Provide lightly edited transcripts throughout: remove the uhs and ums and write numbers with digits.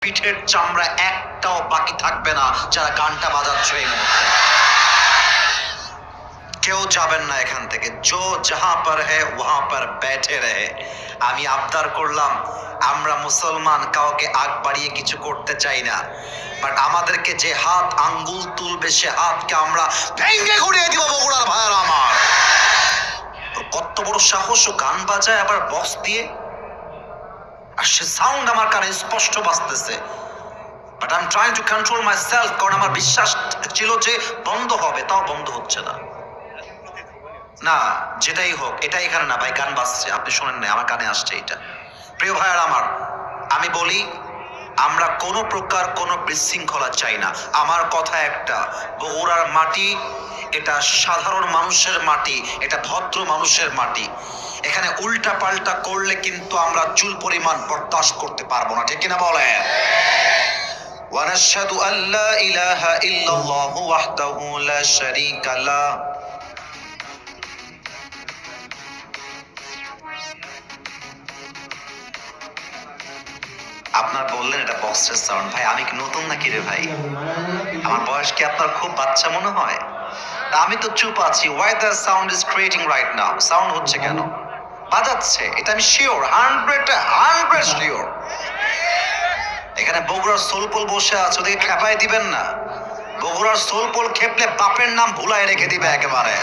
পিঠের চামড়া একটাও বাকি থাকবে না যারা গানটা বাজাচ্ছ এই মুহূর্তে। কেউ যাবেন না এখান থেকে। জো জাহাঁ পর হ্যায় ওয়াহাঁ পর बैठे रहे। আমি আবদার করলাম, আমরা মুসলমান কাউকে আগ বাড়িয়ে কিছু করতে চাই না, বাট আমাদেরকে যে হাত আঙ্গুল তুলবে সে হাতকে আমরা ভেঙে ঘুরিয়ে দিব। বগুড়ার ভাইয়েরা আমার, কত বড় সাহস! ও গান বাজায় আবার বক্স দিয়ে, আর সে সাউন্ড আমার কানে স্পষ্ট বাজতেছে। But I am trying to control myself, কারণ আমার বিশ্বাস ছিল যে বন্ধ হবে, তাও বন্ধ হচ্ছে না। না, যেটাই হোক, এটা এখানে না ভাই, গান বাজছে, আপনি শোনেন না, আমার কানে আসছে এটা। প্রিয় ভাইয়ার আমার, আমি বলি আমরা কোনো প্রকার কোনো বিশৃঙ্খলা চাই না। আমার কথা একটা, বগুড়ার মাটি এটা সাধারণ মানুষের মাটি, এটা ভদ্র মানুষের মাটি। এখানে উল্টা পাল্টা করলে কিন্তু আমরা চুল পরিমাণ বরদাস্ত করতে পারবো না, ঠিক কিনা বলেন? ওয়ানাশহাদু আল্লা ইলাহা ইল্লাল্লাহু ওয়াহদাহু লা শারীকা লাহ। আপনার বললেন এটা বক্সের সাউন্ড, ভাই আমি কি নতুন নাকি রে ভাই? আমার বয়স কি আপনার খুব বাচ্চা মনে হয়? আমি তো চুপ আছি। Why the sound is creating right now? Sound হচ্ছে কেন? বাজাচ্ছে, এটা আমি শিওর, 100% শিওর। এখানে বগুড়ার সোলপোল বসে আছে, ওদিকে খেপাই দিবেন না। বগুড়ার সোলপোল খেপলে বাপের নাম ভুলাই রেখে দিবে একেবারে।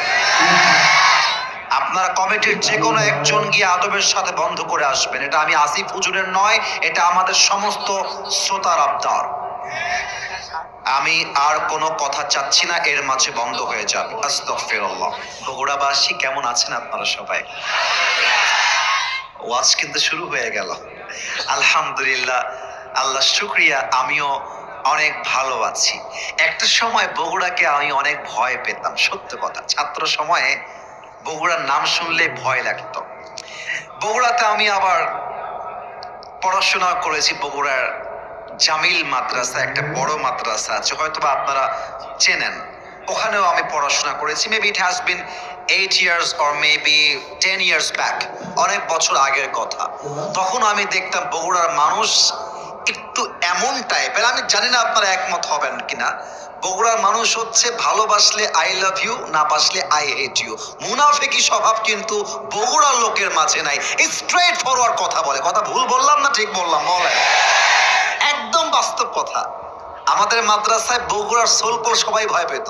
আপনারা কমিটির যে কোনো একজন গিয়ে আদবের সাথে বন্ধ করে আসবেন। এটা আমি আসিফ হুজুরের নয়, এটা আমাদের সমস্ত শ্রোতার আবদার। আমি আর কোনো কথা চাচ্ছি না, এর মাঝে বন্ধ হয়ে যাবে। আস্তাগফিরুল্লাহ। বগুড়াবাসী কেমন আছেন আপনারা সবাই? ওয়াজ কিন্তু শুরু হয়ে গেল। আলহামদুলিল্লাহ, আল্লাহ শুকরিয়া, আমিও অনেক ভালো আছি। একটা সময় বগুড়াকে আমি অনেক ভয় পেতাম, সত্য কথা। ছাত্র সময়ে বগুড়ার নাম শুনলে ভয় লাগতো। বগুড়াতে আমি আবার পড়াশোনা করেছি। বগুড়ার জামিল মাদ্রাসা, একটা বড় মাদ্রাসা আছে, হয়তোবা আপনারা চেনেন। ওখানেও আমি পড়াশোনা করেছি। Maybe it has been 8 years or maybe 10 years back, অনেক বছর আগের কথা। তখন আমি দেখতাম বগুড়ার মানুষ একটু এমন টাইপের, আমি জানি না আপনারা একমত হবেন কিনা। বগুড়ার মানুষ হচ্ছে ভালোবাসলে আই লাভ ইউ, না বাসলে আই হেট ইউ। মুনাফিকি স্বভাব কিন্তু বগুড়ার লোকের মাঝে নাই। স্ট্রেট ফরওয়ার্ড কথা বলে। কথা ভুল বললাম না ঠিক বললাম? বলেন। একদম বাস্তব কথা। আমাদের মাদ্রাসায় বগুড়ার সোলপোল সবাই ভয় পেত।